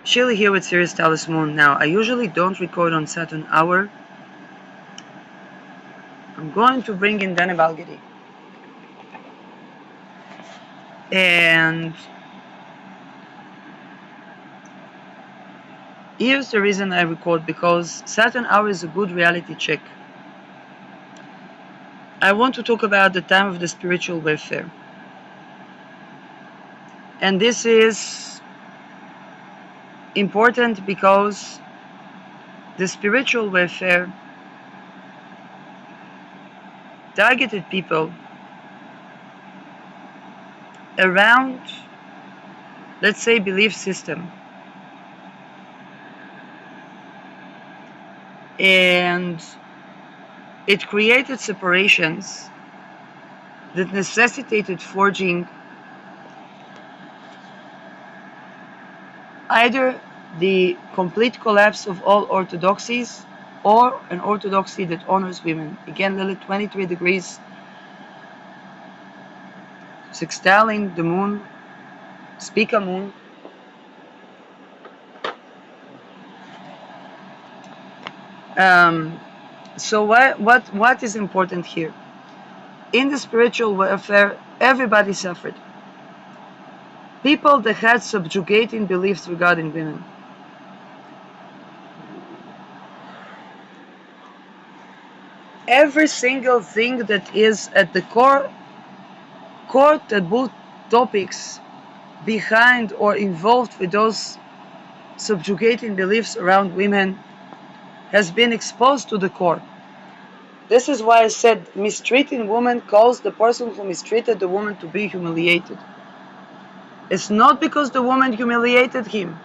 Sheila here with Sirius Talis Moon. Now, I usually don't record on Saturn Hour. I'm going to bring in Dana Balgadi. And here's the reason I record, because Saturn Hour is a good reality check. I want to talk about the time of the spiritual warfare. And this is important because the spiritual warfare targeted people around, let's say, belief system. And it created separations that necessitated forging either the complete collapse of all orthodoxies or an orthodoxy that honors women. Again, Lilith 23 degrees, sextiling the moon, Spica moon. So what is important here? In the spiritual warfare, everybody suffered. People that had subjugating beliefs regarding women. Every single thing that is at the core taboo topics behind or involved with those subjugating beliefs around women has been exposed to the core. This is why I said mistreating woman calls the person who mistreated the woman to be humiliated. It's not because the woman humiliated him.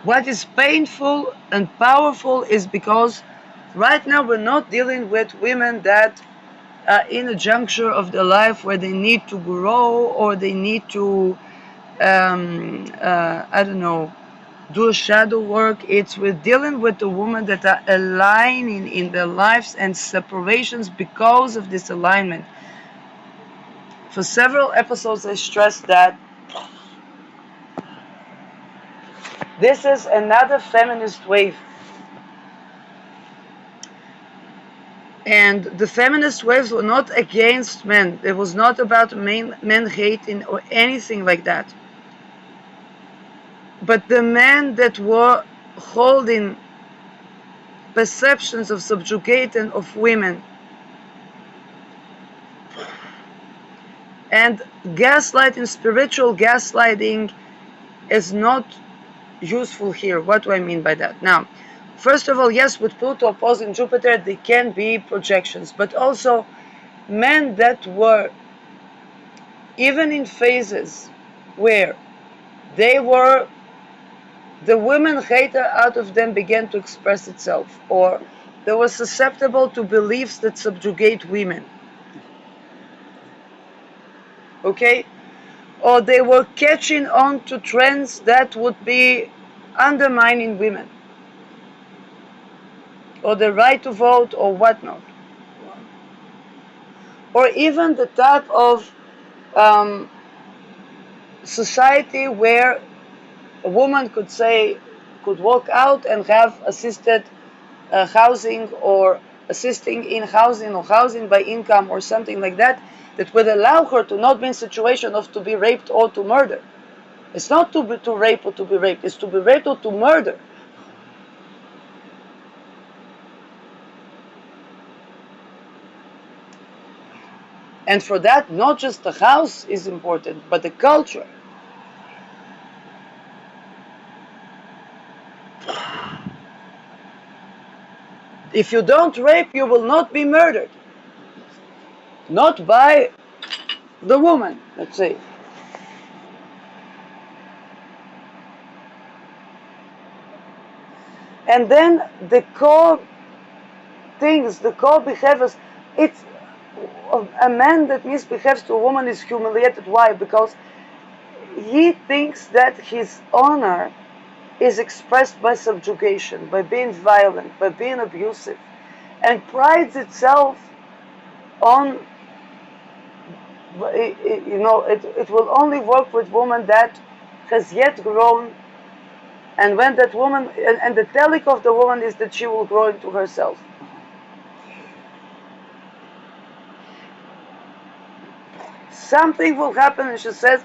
What is painful and powerful is because right now we're not dealing with women that are in a juncture of their life where they need to grow or they need to, I don't know, do a shadow work. We're dealing with the women that are aligning in their lives and separations because of this alignment. For several episodes, I stressed that this is another feminist wave. And the feminist waves were not against men. It was not about men hating or anything like that. But the men that were holding perceptions of subjugating of women and gaslighting, spiritual gaslighting is not useful here. What do I mean by that? Now, first of all, yes, with Pluto opposing Jupiter, they can be projections, but also men that were even in phases where they were, the women hater out of them began to express itself, or they were susceptible to beliefs that subjugate women. Okay? Or they were catching on to trends that would be undermining women, or the right to vote, or whatnot. Or even the type of society where a woman could walk out and have assisted housing, or assisting in housing, or housing by income, or something like that, that would allow her to not be in a situation of to be raped or to murder. It's not to rape or to be raped, it's to be raped or to murder. And for that, not just the house is important, but the culture. If you don't rape, you will not be murdered. Not by the woman, let's say. And then the core things, the core behaviors, it's a man that misbehaves to a woman is humiliated. Why? Because he thinks that his honor is expressed by subjugation, by being violent, by being abusive, and prides itself on, it will only work with women that has yet grown, and when that woman, and the telic of the woman is that she will grow into herself. Something will happen and she says,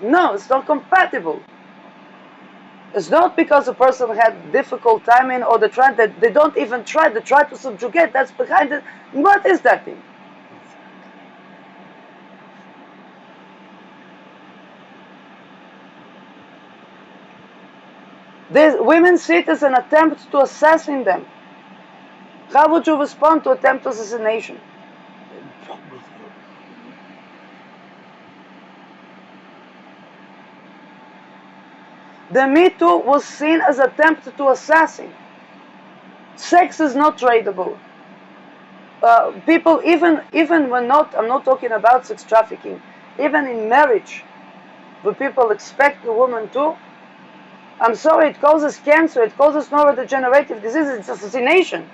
no, it's not compatible. It's not because a person had difficult timing or that they don't even try, they try to subjugate, that's behind it. What is that thing? These women see it as an attempt to assassinate them. How would you respond to attempt assassination? The Me Too was seen as an attempt to assassinate. Sex is not tradable. People, even when not, I'm not talking about sex trafficking, even in marriage, where people expect the woman to, I'm sorry, it causes cancer, it causes neurodegenerative diseases, it's assassination.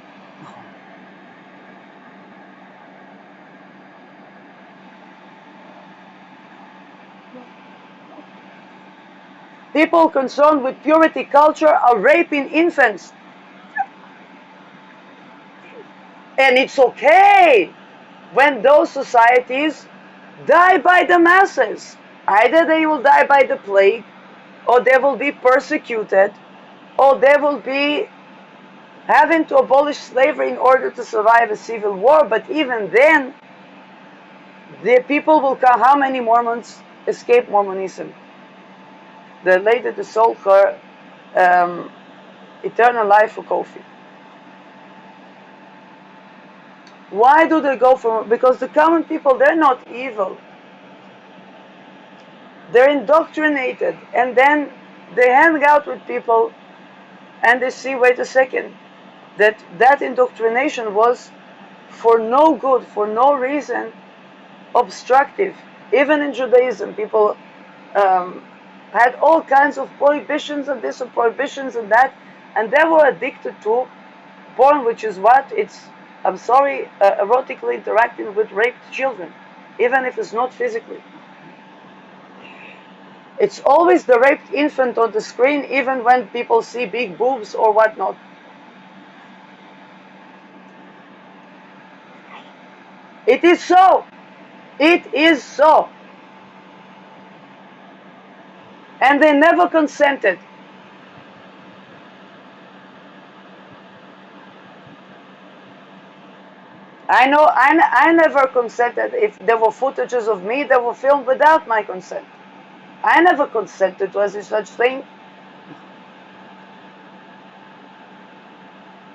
People concerned with purity culture are raping infants. And it's okay when those societies die by the masses. Either they will die by the plague, or they will be persecuted, or they will be having to abolish slavery in order to survive a civil war. But even then, the people will come. How many Mormons escaped Mormonism? The lady that sold her eternal life for coffee. Why do they go for? Because the common people, they're not evil. They're indoctrinated, and then they hang out with people and they see, wait a second, that indoctrination was for no good, for no reason, obstructive. Even in Judaism, people had all kinds of prohibitions and this and prohibitions and that, and they were addicted to porn, which is what it's, I'm sorry, erotically interacting with raped children, even if it's not physically. It's always the raped infant on the screen, even when people see big boobs or whatnot. It is so. It is so. And they never consented. I know I never consented. If there were footages of me that were filmed without my consent. I never consented to any such thing.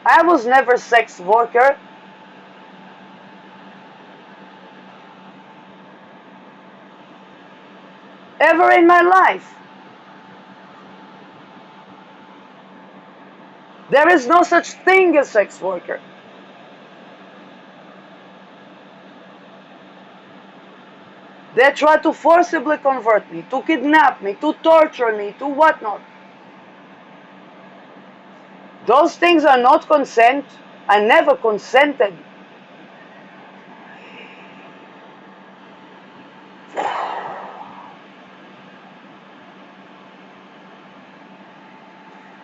I was never a sex worker. Ever in my life. There is no such thing as sex worker. They try to forcibly convert me, to kidnap me, to torture me, to whatnot. Those things are not consent. I never consented.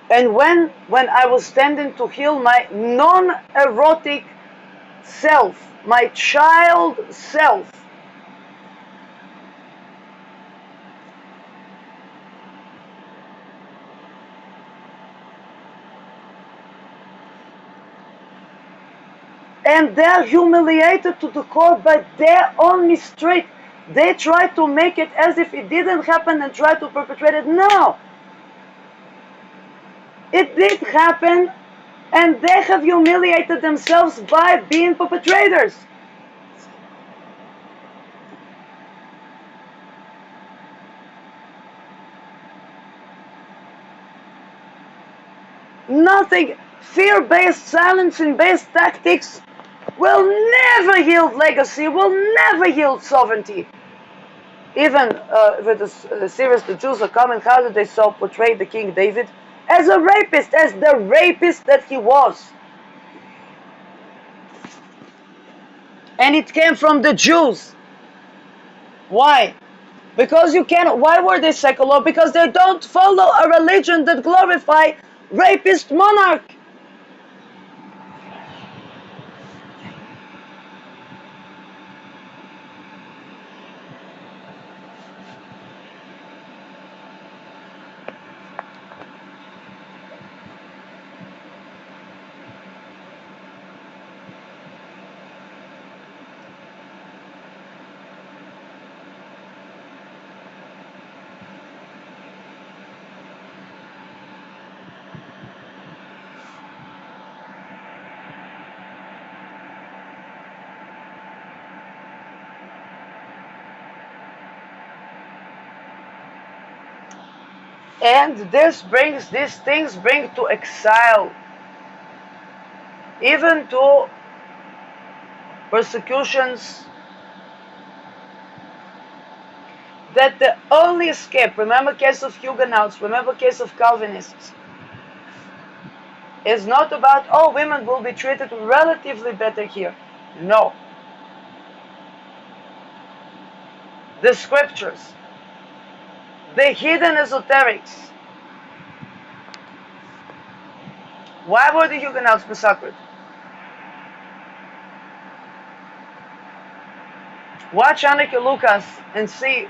And when I was standing to heal my non-erotic self, my child self, and they're humiliated to the core by their own mistreat. They try to make it as if it didn't happen and try to perpetrate it. No! It did happen, and they have humiliated themselves by being perpetrators. Nothing. Fear-based, silencing-based tactics will never yield legacy, will never yield sovereignty. Even with the series The Jews Are Coming, how did they so portray the King David? As a rapist, as the rapist that he was. And it came from the Jews. Why? Because you can. Why were they secular? Because they don't follow a religion that glorify rapist monarch. And these things bring to exile, even to persecutions, that the only escape, remember case of Huguenots, remember case of Calvinists, is not about, oh, women will be treated relatively better here. No. The scriptures, the hidden esoterics. Why were the Huguenots massacred? Watch Anneke Lucas and see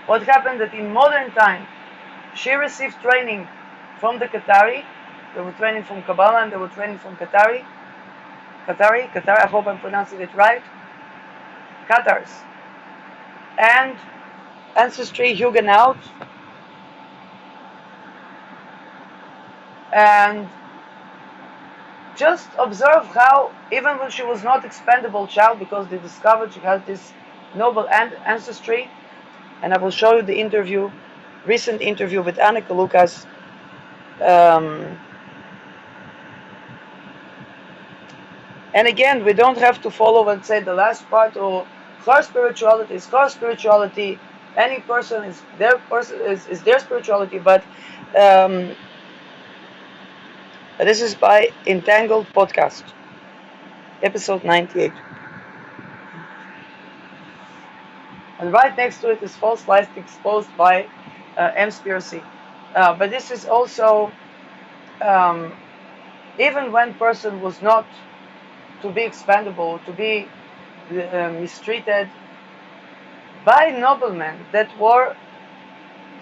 what happened that in modern time she received training from the Qatari. They were training from Kabbalah and they were training from Qatari, I hope I'm pronouncing it right. Qatars. And ancestry Huguenot. And just observe how, even when she was not expendable child, because they discovered she had this noble ancestry, and I will show you the interview, recent interview with Anneke Lucas. And again, we don't have to follow and say the last part, or her spirituality is her spirituality. Any person is their spirituality, but this is by Entangled Podcast, episode 98. And right next to it is false lies exposed by MSPRC. But this is also, even when person was not to be expendable, to be mistreated by noblemen that were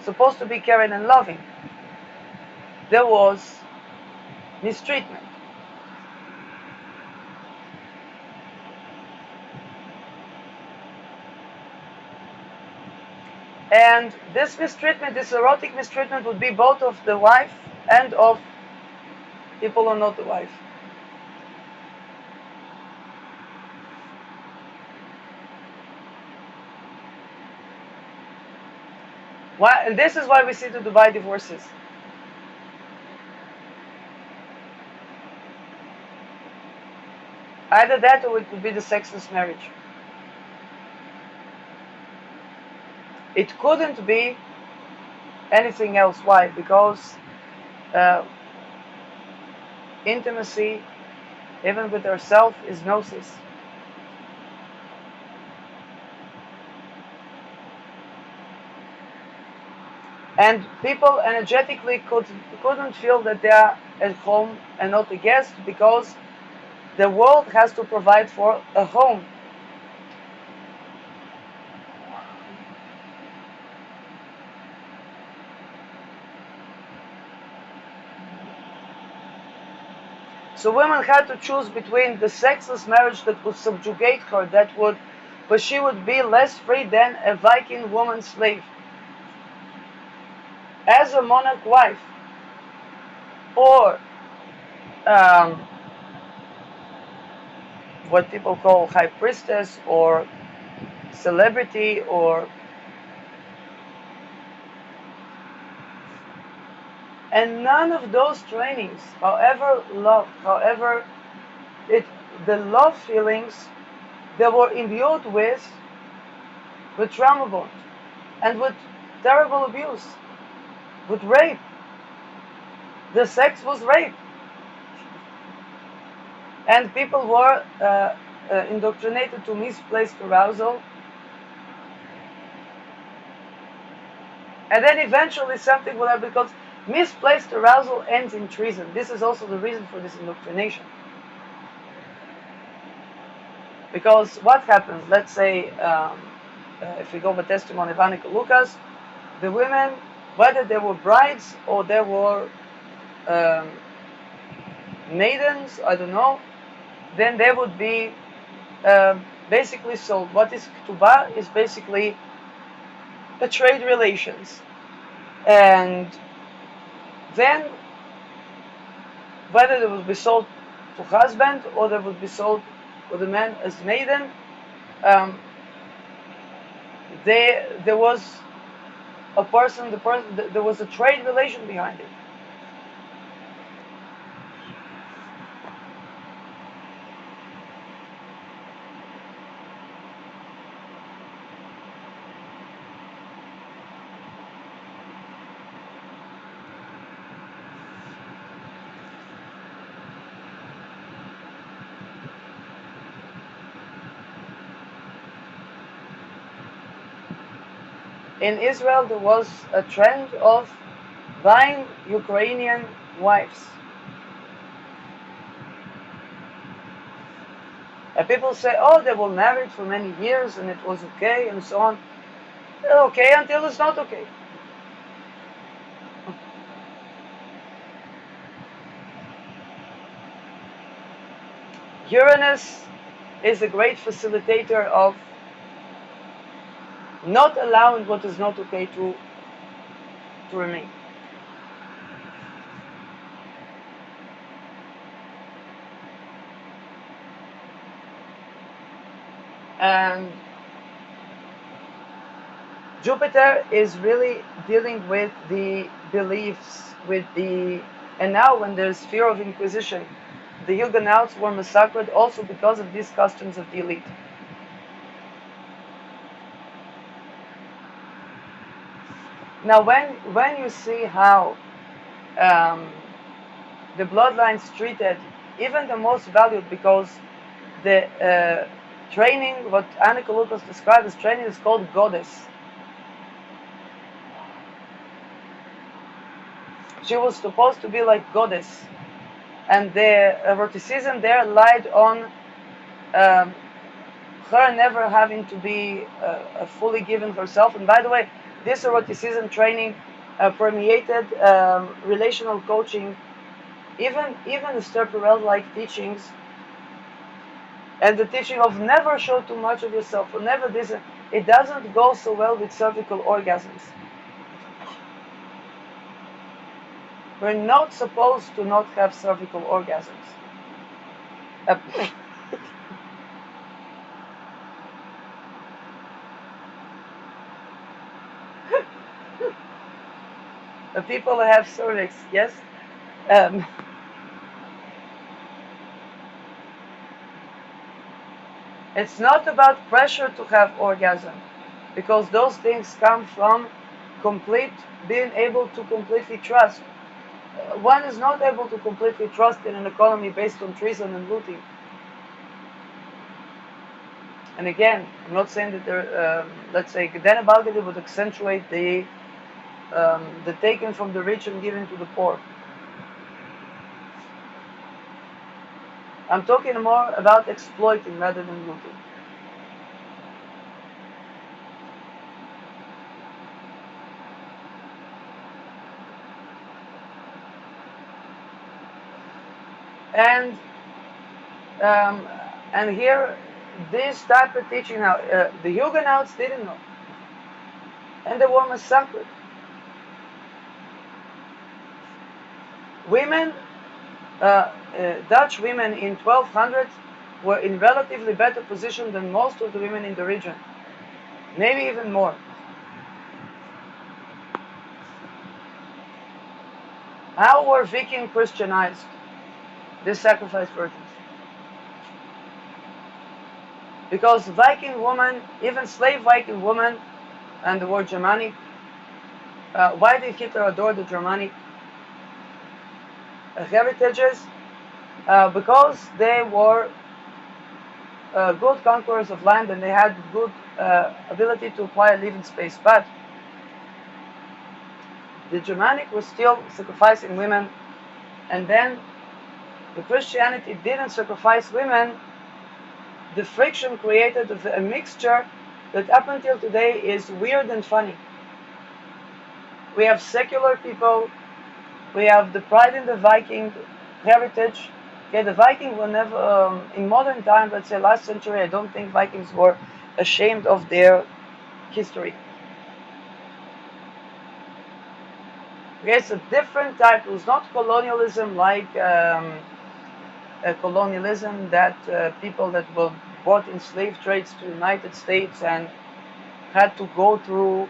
supposed to be caring and loving, there was mistreatment. And this mistreatment, this erotic mistreatment, would be both of the wife and of people who are not the wife. Why? And this is why we see the Dubai divorces. Either that or it would be the sexless marriage. It couldn't be anything else. Why? Because intimacy, even with herself, is gnosis. And people energetically couldn't feel that they are at home and not a guest, because the world has to provide for a home. So women had to choose between the sexless marriage that would subjugate her, but she would be less free than a Viking woman slave, as a monarch wife, or what people call high priestess, or celebrity, or and none of those trainings, however the love feelings, they were imbued with trauma bond and with terrible abuse, with rape. The sex was rape, and people were indoctrinated to misplaced arousal. And then eventually something will happen, because misplaced arousal ends in treason. This is also the reason for this indoctrination. Because what happens, let's say, if we go by testimony of Annika Lucas, the women, whether they were brides or they were um, maidens, I don't know, then they would be basically sold. What is ketubah is basically a trade relations. And then whether they would be sold to husband or they would be sold to the man as maiden, um, there was there was a trade relation behind it. In Israel, there was a trend of buying Ukrainian wives. And people say, oh, they were married for many years and it was okay and so on. Okay until it's not okay. Uranus is a great facilitator of not allowing what is not okay to remain. And Jupiter is really dealing with the beliefs, and now when there's fear of Inquisition, the Huguenots were massacred also because of these customs of the elite. Now, when you see how the bloodlines treated even the most valued, because the training, what Annika Lucas described as training, is called goddess. She was supposed to be like goddess, and the eroticism there lied on her never having to be fully given herself. And by the way, this eroticism training permeated relational coaching, even Esther Perel-like teachings, and the teaching of never show too much of yourself, or never this. It doesn't go so well with cervical orgasms. We're not supposed to not have cervical orgasms. People who have cervix, yes. It's not about pressure to have orgasm, because those things come from being able to completely trust. One is not able to completely trust in an economy based on treason and looting. And again, I'm not saying that let's say Gdena Balgadi would accentuate the taken from the rich and given to the poor. I'm talking more about exploiting rather than looting. And here, this type of teaching now, the Huguenots didn't know, and they were massacred. Women, Dutch women in 1200 were in relatively better position than most of the women in the region, maybe even more. How were Viking Christianized? They sacrificed virgins. Because Viking woman, even slave Viking woman, and the word Germanic, why did Hitler adore the Germanic heritages? Because they were good conquerors of land, and they had good ability to acquire living space. But the Germanic was still sacrificing women, and then the Christianity didn't sacrifice women. The friction created a mixture that up until today is weird and funny. We have secular people, we have the pride in the Viking heritage. Okay, the Viking were never, in modern times, let's say last century, I don't think Vikings were ashamed of their history. Okay, it's a different type. It was not colonialism like colonialism that people that were bought in slave trades to the United States and had to go through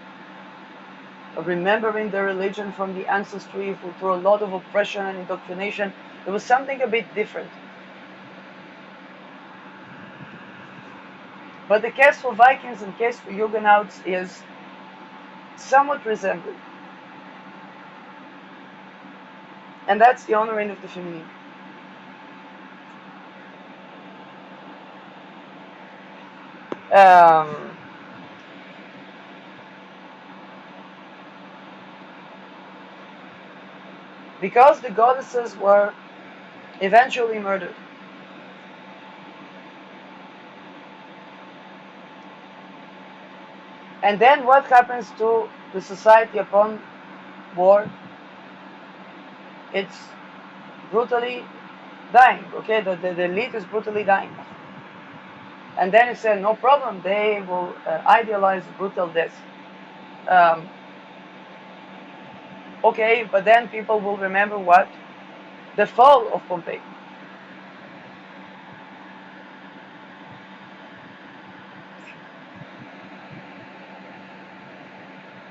remembering their religion from the ancestry through a lot of oppression and indoctrination. It was something a bit different. But the case for Vikings and case for Huguenots is somewhat resembling. And that's the honoring of the feminine. Because the goddesses were eventually murdered. And then what happens to the society upon war? It's brutally dying, okay? The elite is brutally dying. And then he said, no problem, they will idealize brutal death. Okay, but then people will remember what? The fall of Pompeii.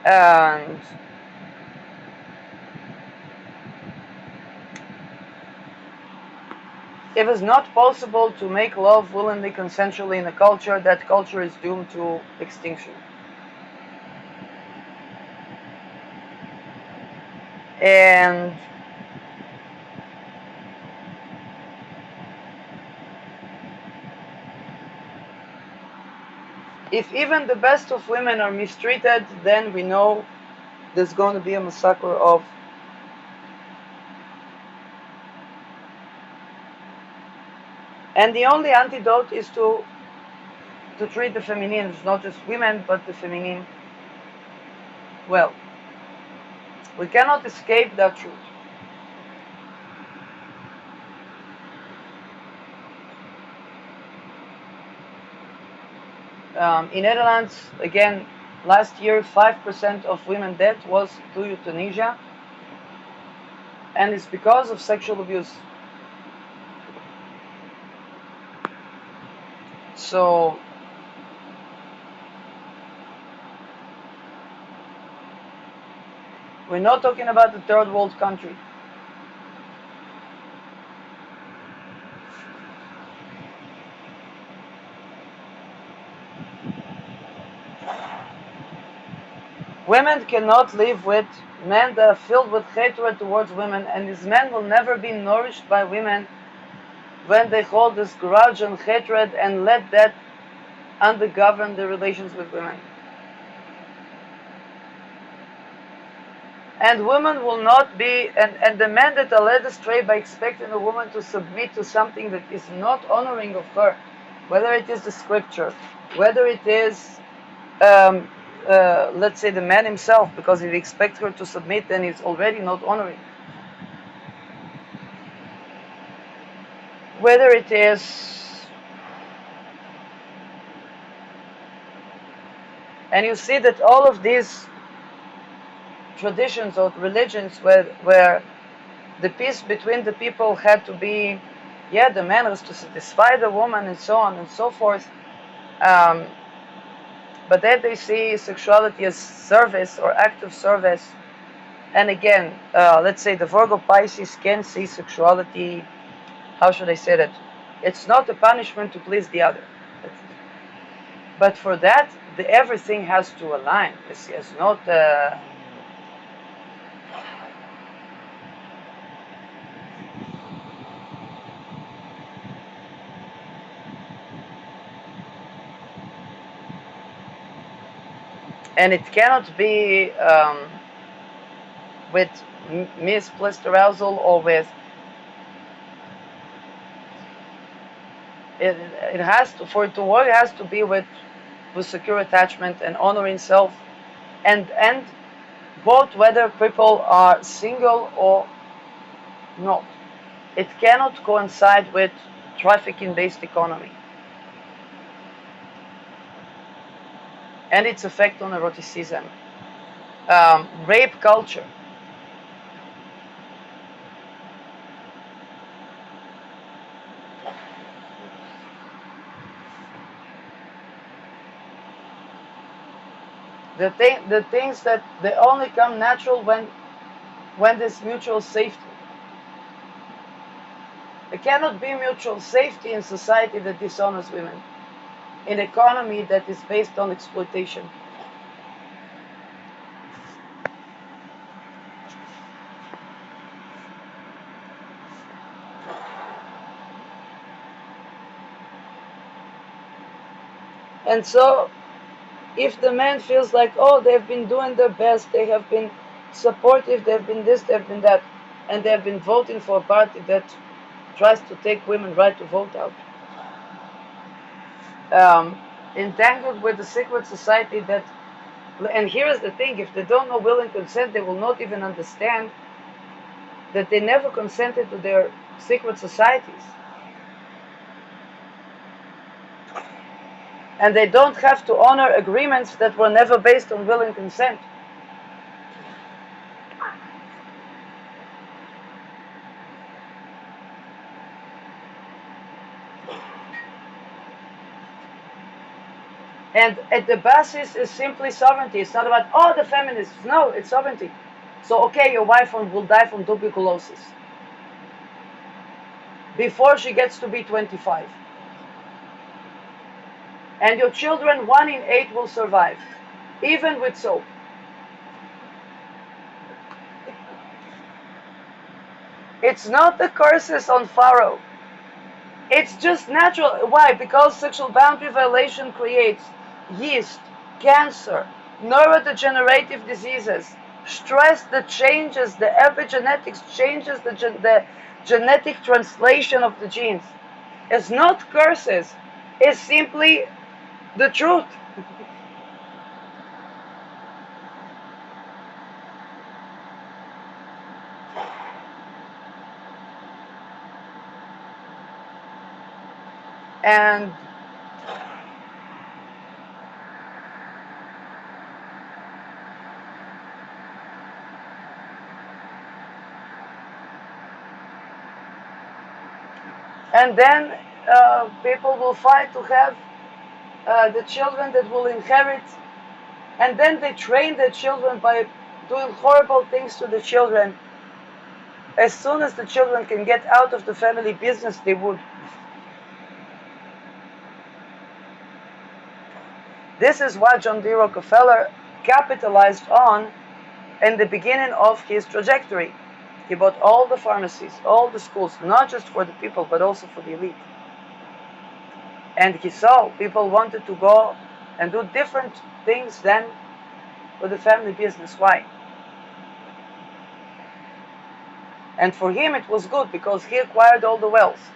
And if it's not possible to make love willingly, consensually in a culture, that culture is doomed to extinction. And if even the best of women are mistreated, then we know there's going to be a massacre of and the only antidote is to treat the feminine, not just women, but the feminine well. We cannot escape that truth. In Netherlands, again, last year, 5% of women death was to euthanasia, and it's because of sexual abuse. So we're not talking about the third world country. Women cannot live with men that are filled with hatred towards women, and these men will never be nourished by women when they hold this grudge and hatred and let that undergovern their relations with women. And women will not be, and the men that are led astray by expecting a woman to submit to something that is not honoring of her, whether it is the scripture, whether it is, let's say, the man himself, because if he expects her to submit, then he's already not honoring. Whether it is, and you see that all of these traditions or religions where the peace between the people had to be, the man was to satisfy the woman and so on and so forth. But then they see sexuality as service or act of service. And again, let's say the Virgo Pisces can see sexuality, how should I say that? It's not a punishment to please the other. But for that, everything has to align. It's not... and it cannot be with misplaced arousal or with it has to, for it to work, it has to be with secure attachment and honoring self, and both whether people are single or not. It cannot coincide with trafficking based economy and its effect on eroticism. Rape culture. The things that they only come natural when there's mutual safety. There cannot be mutual safety in society that dishonors women, in an economy that is based on exploitation. And so, if the man feels like, oh, they've been doing their best, they have been supportive, they've been this, they've been that, and they've been voting for a party that tries to take women right to vote out, entangled with a secret society that, and here is the thing, if they don't know will and consent, they will not even understand that they never consented to their secret societies. And they don't have to honor agreements that were never based on will and consent. And at the basis is simply sovereignty. It's not about, oh, the feminists. No, it's sovereignty. So, okay, your wife will die from tuberculosis before she gets to be 25. And your children, 1 in 8, will survive, even with soap. It's not the curses on Pharaoh. It's just natural. Why? Because sexual boundary violation creates yeast, cancer, neurodegenerative diseases, stress that changes the epigenetics, changes the genetic translation of the genes. It's not curses. It's simply the truth. And then people will fight to have the children that will inherit, and then they train their children by doing horrible things to the children. As soon as the children can get out of the family business, they would. This is what John D. Rockefeller capitalized on in the beginning of his trajectory. He bought all the pharmacies, all the schools, not just for the people, but also for the elite. And he saw people wanted to go and do different things than with the family business. Why? And for him it was good because he acquired all the wealth.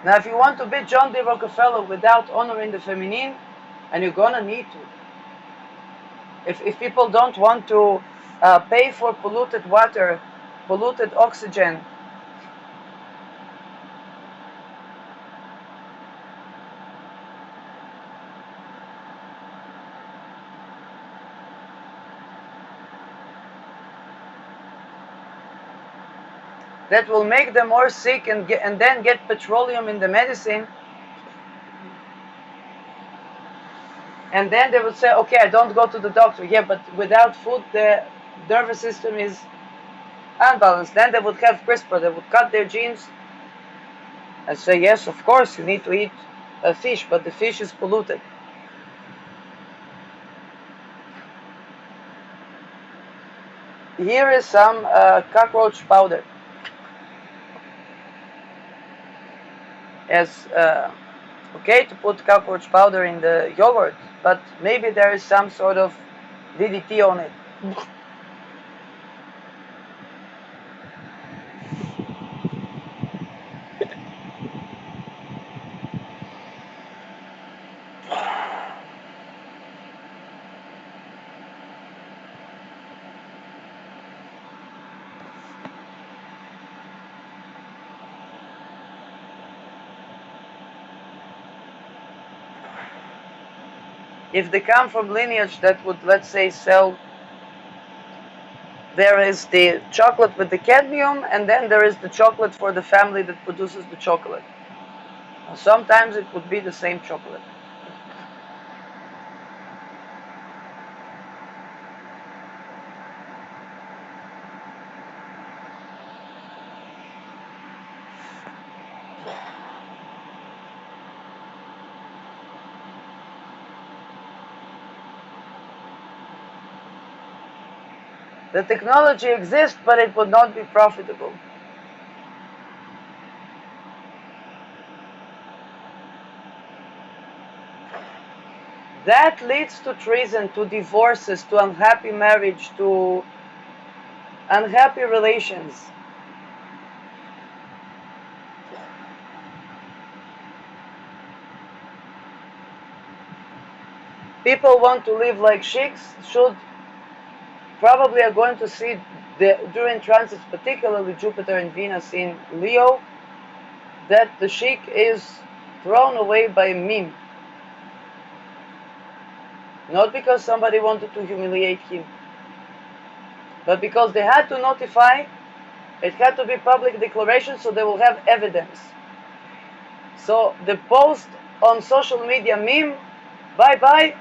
Now, if you want to beat John D. Rockefeller without honoring the feminine, and you're gonna need to, if people don't want to pay for polluted water, polluted oxygen, that will make them more sick and then get petroleum in the medicine. And then they would say, okay, I don't go to the doctor. Yeah, but without food, the nervous system is unbalanced. Then they would have CRISPR. They would cut their genes and say, yes, of course, you need to eat a fish, but the fish is polluted. Here is some cockroach powder. As okay to put cockroach powder in the yogurt, but maybe there is some sort of DDT on it. If they come from lineage that would, let's say, sell, there is the chocolate with the cadmium, and then there is the chocolate for the family that produces the chocolate. Sometimes it would be the same chocolate. The technology exists, but it would not be profitable. That leads to treason, to divorces, to unhappy marriage, to unhappy relations. People want to live like sheiks, should probably are going to see during transits, particularly Jupiter and Venus in Leo, that the sheik is thrown away by a meme. Not because somebody wanted to humiliate him, but because they had to notify, it had to be public declaration, so they will have evidence. So the post on social media meme, bye-bye,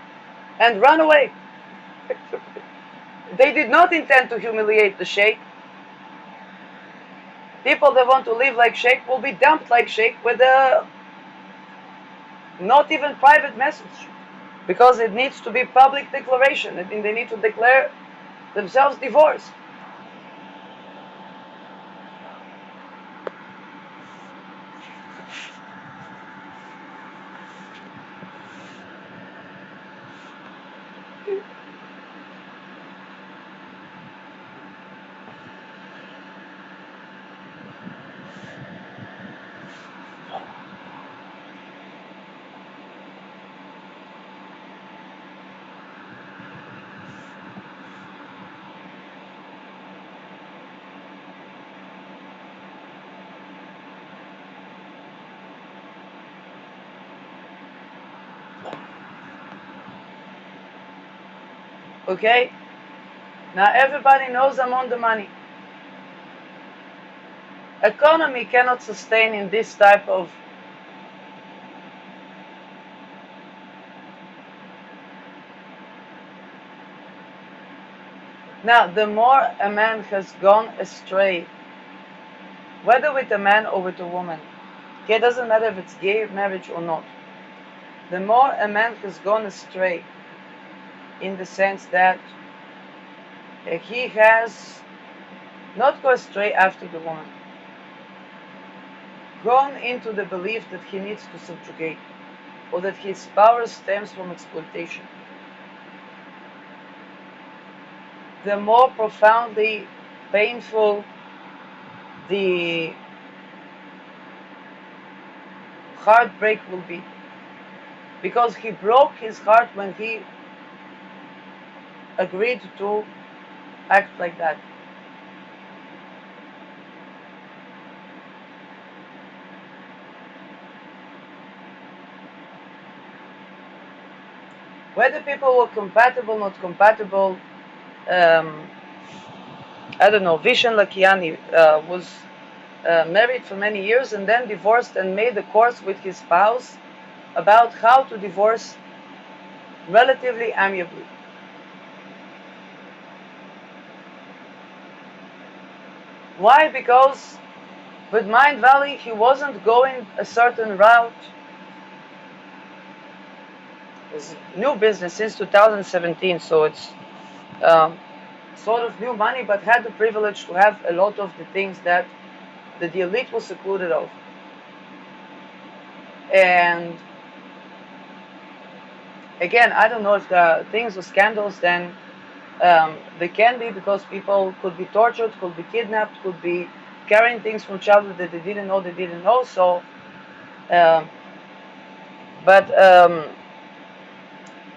and run away. They did not intend to humiliate the sheikh. People that want to live like sheikh will be dumped like sheikh with a not even private message, because it needs to be public declaration. I think they need to declare themselves divorced. Okay? Now everybody knows I'm on the money. Economy cannot sustain in this type of now the more a man has gone astray, whether with a man or with a woman, okay, it doesn't matter if it's gay marriage or not, the more a man has gone astray in the sense that he has not gone astray after the woman, gone into the belief that he needs to subjugate, or that his power stems from exploitation, the more profoundly painful the heartbreak will be, because he broke his heart when he agreed to act like that. Whether people were compatible, not compatible, I don't know. Vishen Lakiani was married for many years and then divorced and made a course with his spouse about how to divorce relatively amiably. Why? Because with Mind Valley, he wasn't going a certain route. It's new business since 2017, so it's sort of new money, but had the privilege to have a lot of the things that the elite was secluded of. And again, I don't know if there are things or scandals, then they can be because people could be tortured, could be kidnapped, could be carrying things from childhood that they didn't know. So, um, but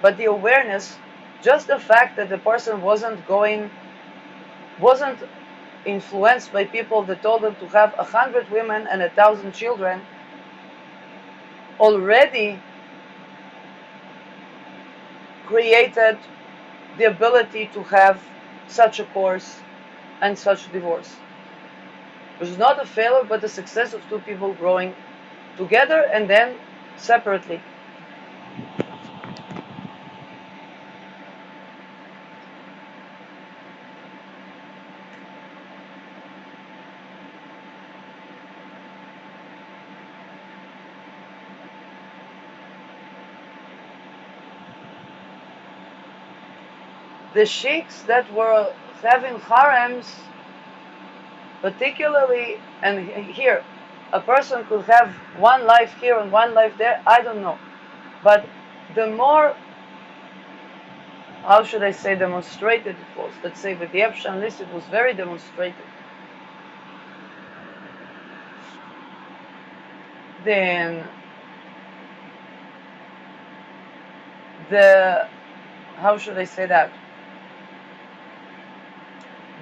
but the awareness, just the fact that the person wasn't influenced by people that told them to have 100 women and 1,000 children, already created the ability to have such a course and such a divorce, which is not a failure but the success of two people growing together and then separately. The sheiks that were having harems, particularly, and here, a person could have one life here and one life there, I don't know. But the more, how should I say, demonstrated it was, let's say with the Epstein list, it was very demonstrated. Then how should I say that?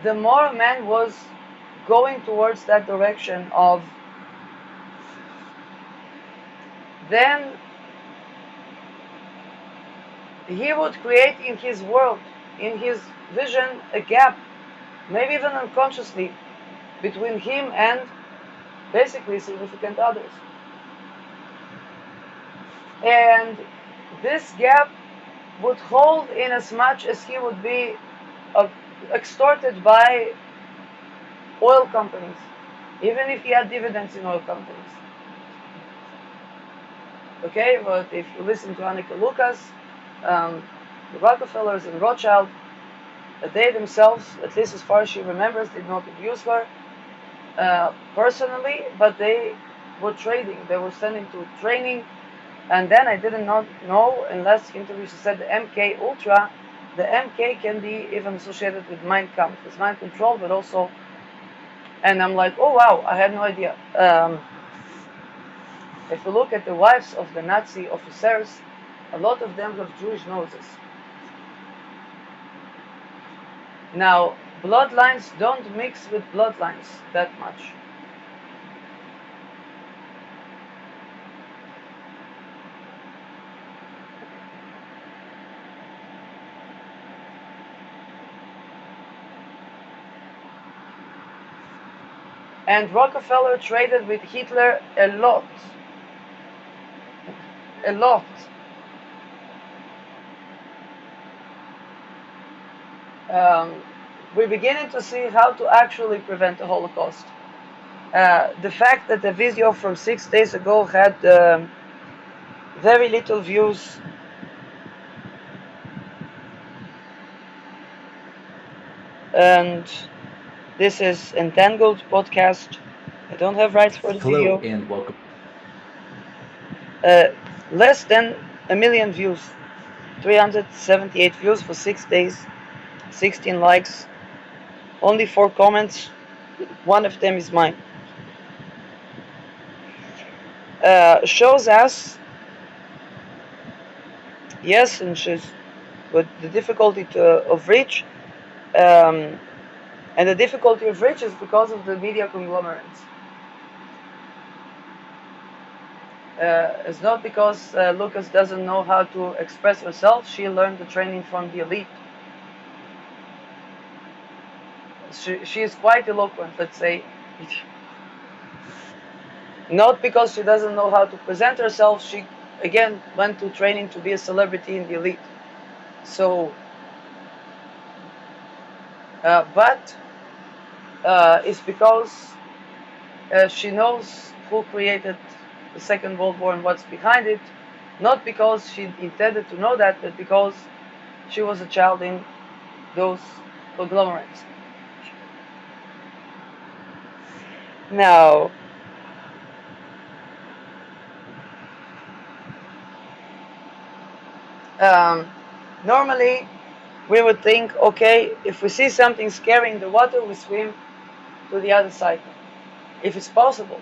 The more a man was going towards that direction of, then he would create in his world, in his vision, a gap, maybe even unconsciously, between him and basically significant others. And this gap would hold in as much as he would be extorted by oil companies, even if he had dividends in oil companies. Okay, but if you listen to Annika Lucas, the Rockefellers and Rothschild, they themselves, at least as far as she remembers, did not abuse her personally, but they were trading. They were sending to training, and then I did not know, in last interview she said the MK Ultra, the MK can be even associated with mind control, but also, and I'm like, oh wow, I had no idea. If you look at the wives of the Nazi officers, a lot of them have Jewish noses. Now, bloodlines don't mix with bloodlines that much. And Rockefeller traded with Hitler a lot. A lot. We're beginning to see how to actually prevent the Holocaust. The fact that the video from 6 days ago had very little views, and this is Entangled podcast. I don't have rights for the video. Hello and welcome. Less than 1 million views, 378 views for 6 days, 16 likes, only 4 comments, one of them is mine. Shows us, yes, and she's with the difficulty of reach, and the difficulty of reach is because of the media conglomerates. It's not because Lucas doesn't know how to express herself. She learned the training from the elite. She is quite eloquent, let's say. Not because she doesn't know how to present herself. She, again, went to training to be a celebrity in the elite. So, but it's because she knows who created the Second World War and what's behind it. Not because she intended to know that, but because she was a child in those conglomerates. Now, normally we would think, okay, if we see something scary in the water, we swim to the other side, if it's possible.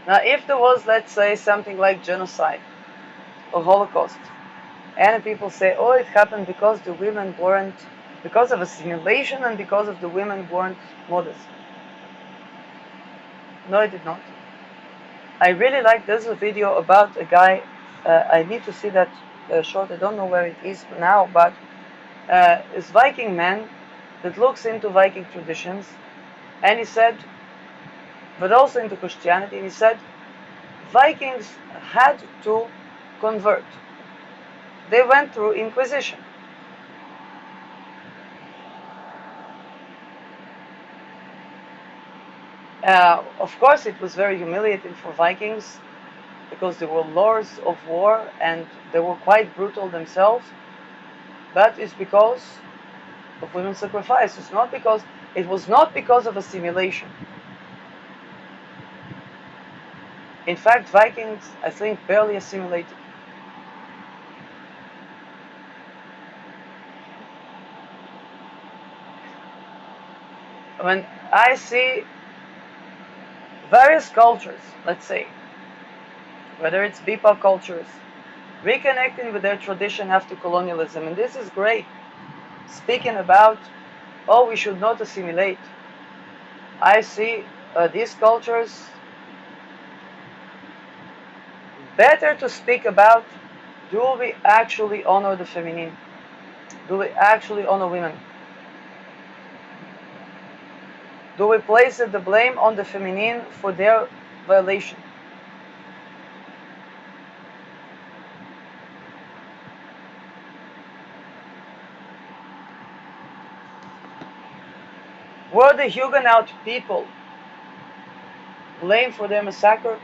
Now, if there was, let's say, something like genocide or Holocaust, and people say, oh, it happened because the women weren't, because of assimilation and because of the women weren't modest. No, it did not. I really like, there's a video about a guy, I need to see that short, I don't know where it is now, but it's Viking man that looks into Viking traditions, and he said, but also into Christianity, and he said, Vikings had to convert. They went through Inquisition. Of course, it was very humiliating for Vikings because they were lords of war and they were quite brutal themselves. But it's because of women's sacrifice. It was not because of assimilation. In fact, Vikings, I think, barely assimilated. When I see various cultures, let's say, whether it's BIPOC cultures, reconnecting with their tradition after colonialism, and this is great, speaking about, oh, we should not assimilate. I see these cultures better to speak about, do we actually honor the feminine? Do we actually honor women? Do we place the blame on the feminine for their violation? Were the Huguenot people blamed for their massacre?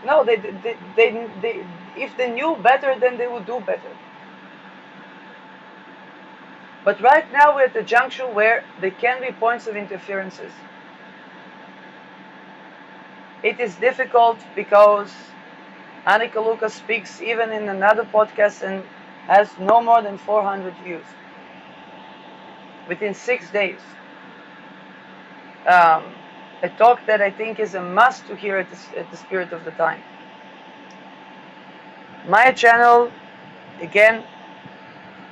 No, if they knew better, then they would do better. But right now we're at the juncture where there can be points of interferences. It is difficult because Annika Lucas speaks even in another podcast and has no more than 400 views within 6 days. A talk that I think is a must to hear at the spirit of the time. My channel, again,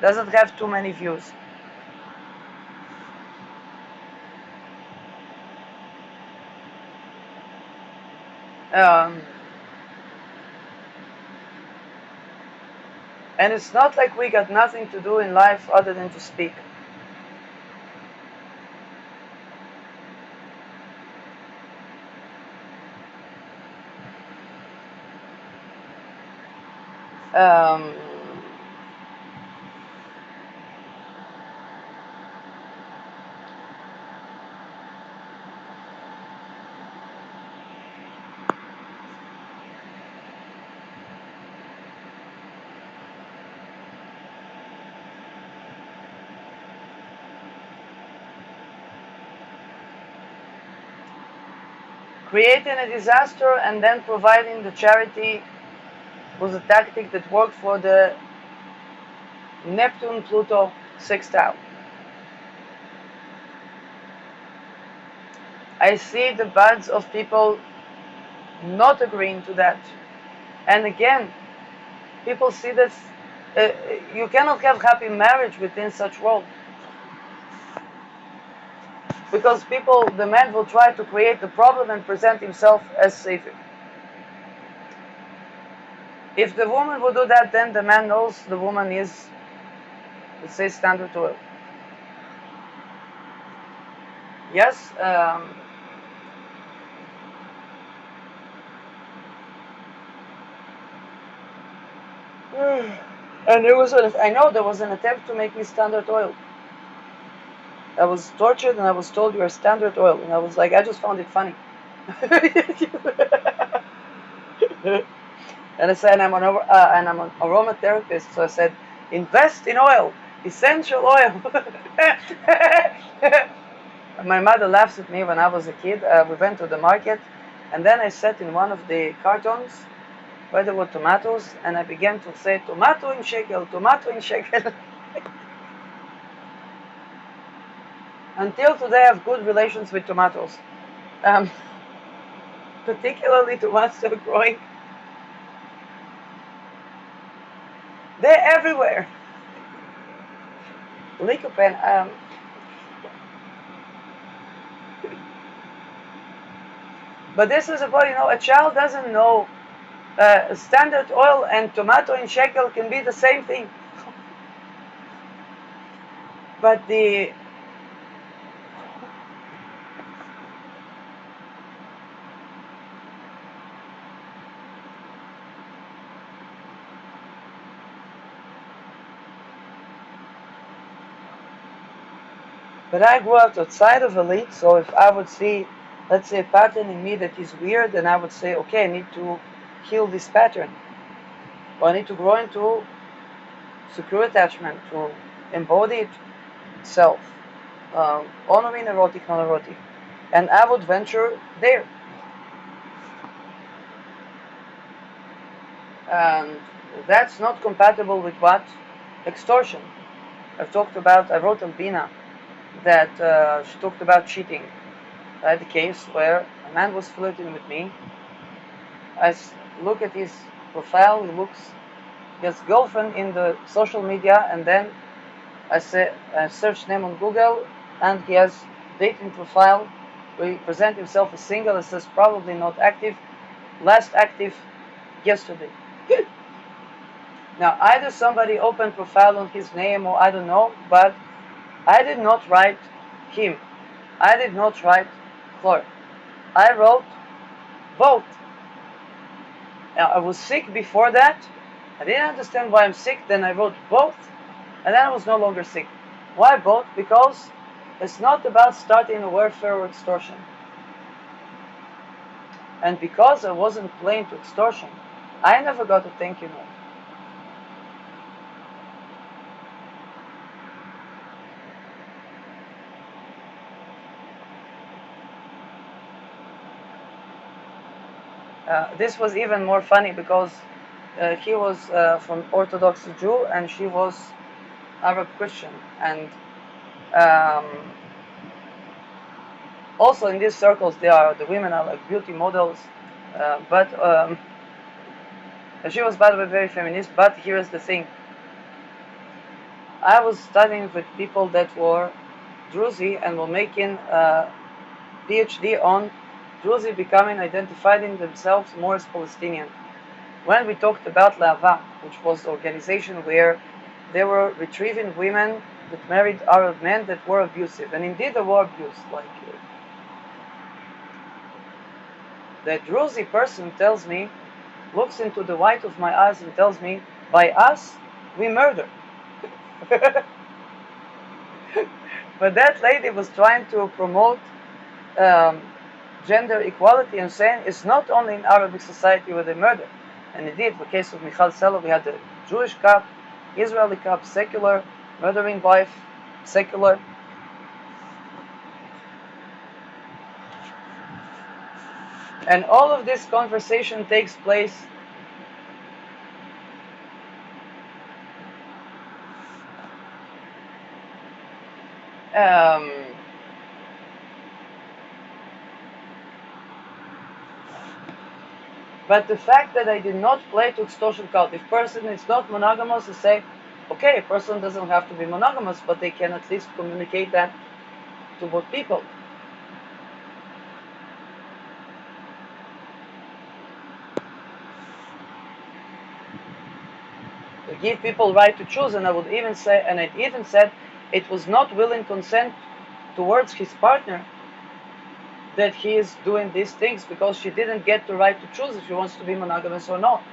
doesn't have too many views. And it's not like we got nothing to do in life other than to speak. Um, Creating a disaster and then providing the charity was a tactic that worked for the Neptune-Pluto sextile. I see the buds of people not agreeing to that. And again, people see this. You cannot have happy marriage within such world. Because people, the man will try to create the problem and present himself as savior. If the woman will do that, then the man knows the woman is, let's say, standard oil. Yes. And I know there was an attempt to make me standard oil. I was tortured and I was told you are standard oil. And I was like, I just found it funny. And I said, I'm an aromatherapist. So I said, invest in oil, essential oil. My mother laughs at me when I was a kid. We went to the market and then I sat in one of the cartons where there were tomatoes and I began to say, tomato in shekel, tomato in shekel. Until today I have good relations with tomatoes. Particularly the ones that are growing. They're everywhere. Lycopene. But this is about, a child doesn't know standard oil and tomato in shekel can be the same thing. But I grew up outside of elite, so if I would see, let's say, a pattern in me that is weird, then I would say, okay, I need to heal this pattern. Or I need to grow into secure attachment, to embody self, honoring erotic, non-erotic. And I would venture there. And that's not compatible with what? Extortion. I wrote Albina that she talked about cheating. I had a case where a man was flirting with me. I look at his profile, he has girlfriend in the social media, and then I search name on Google, and he has dating profile where he presents himself as single. It says probably not active, last active yesterday. Now, either somebody opened profile on his name or I don't know, but I did not write him. I did not write Clark. I wrote both. Now, I was sick before that. I didn't understand why I'm sick. Then I wrote both. And then I was no longer sick. Why both? Because it's not about starting a warfare or extortion. And because I wasn't playing to extortion, I never got a thank you note. This was even more funny because he was from Orthodox Jew and she was Arab Christian. And also in these circles, the women are like beauty models. But she was, by the way, very feminist. But here's the thing. I was studying with people that were Druzi and were making a PhD on Druzi becoming identifying themselves more as Palestinian. When we talked about Lava, which was the organization where they were retrieving women that married Arab men that were abusive, and indeed they were abused. Like the Druzi person tells me, looks into the white of my eyes and tells me, by us, we murder. But that lady was trying to promote gender equality and saying it's not only in Arabic society where they murder. And indeed, in the case of Michal Selo, we had the Jewish cop, Israeli cop, secular, murdering wife, secular. And all of this conversation takes place um, but the fact that I did not play to extortion cult, if person is not monogamous, I say, okay, a person doesn't have to be monogamous, but they can at least communicate that to both people. To give people right to choose, and I would even say, and I even said, it was not willing consent towards his partner that he is doing these things because she didn't get the right to choose if she wants to be monogamous or not.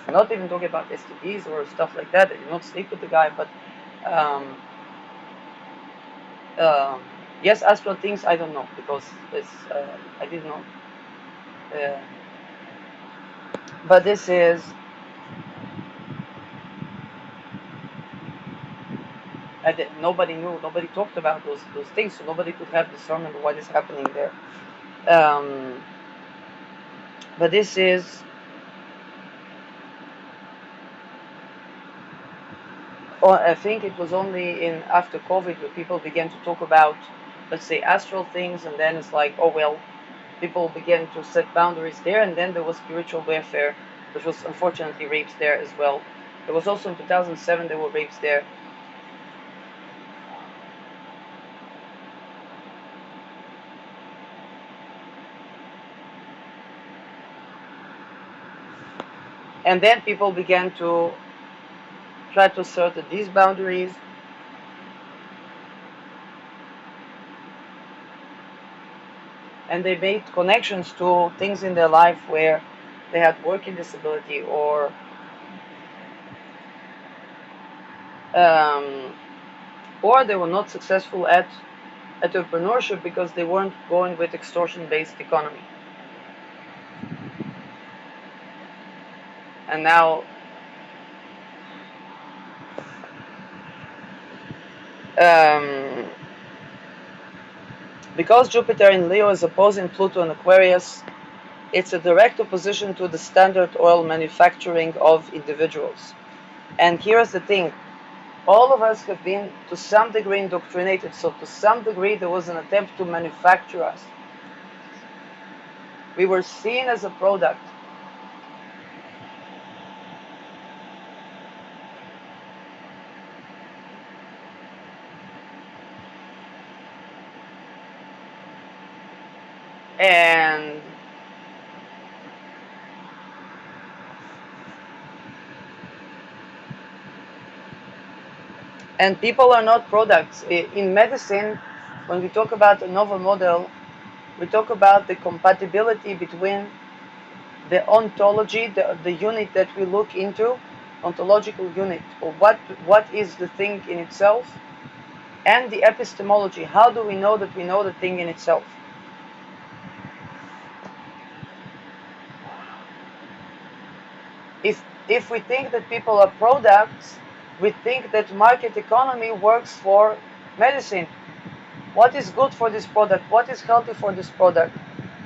I'm not even talking about STDs or stuff like that. I did not sleep with the guy, but um, um, yes, astral things I don't know because I didn't know. Uh, but this is nobody knew, nobody talked about those things, so nobody could have discernment of what is happening there. Um, but this is I think it was only in after COVID where people began to talk about, let's say, astral things, and then it's like, oh well, people began to set boundaries there, and then there was spiritual warfare, which was unfortunately rapes there as well. There was also in 2007 there were rapes there. And then people began to try to assert these boundaries, and they made connections to things in their life where they had working disability um, or they were not successful at entrepreneurship because they weren't going with extortion-based economy. And now um, because Jupiter in Leo is opposing Pluto in Aquarius, it's a direct opposition to the standard oil manufacturing of individuals. And here's the thing, all of us have been to some degree indoctrinated, so to some degree there was an attempt to manufacture us. We were seen as a product. And people are not products. In medicine, when we talk about a novel model, we talk about the compatibility between the ontology, the unit that we look into, ontological unit, or what is the thing in itself, and the epistemology. How do we know that we know the thing in itself? If we think that people are products, we think that market economy works for medicine. What is good for this product? What is healthy for this product?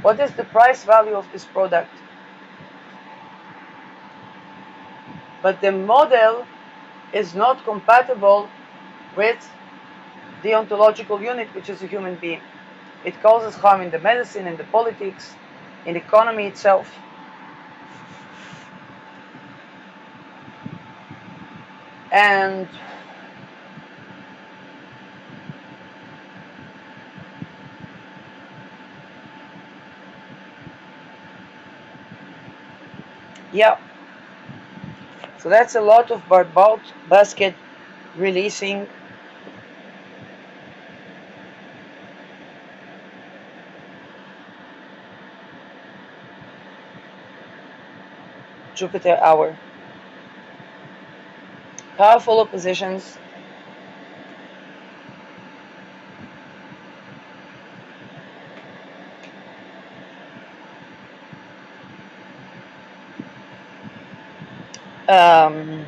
What is the price value of this product? But the model is not compatible with the ontological unit, which is a human being. It causes harm in the medicine, in the politics, in the economy itself. And yeah, so that's a lot of barbed basket releasing. Jupiter hour. Powerful oppositions. Um,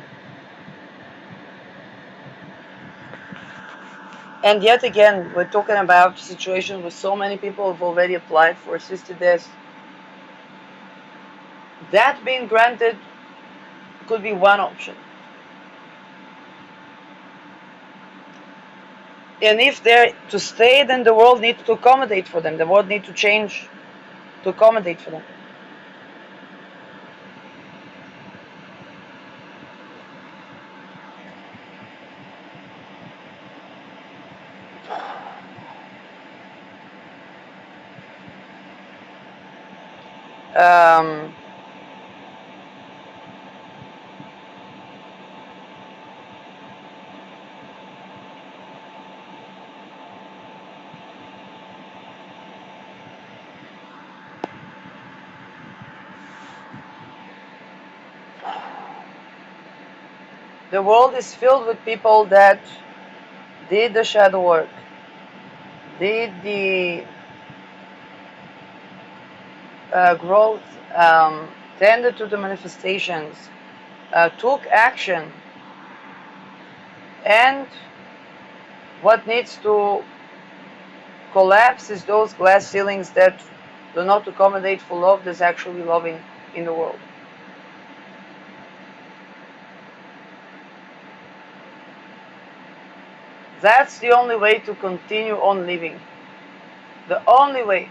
And yet again, we're talking about situations where so many people have already applied for assisted death. That being granted could be one option. And if they're to stay, then the world needs to accommodate for them. The world needs to change to accommodate for them. Um, the world is filled with people that did the shadow work, did the growth, tended to the manifestations, took action, and what needs to collapse is those glass ceilings that do not accommodate for love that's actually loving in the world. That's the only way to continue on living. The only way.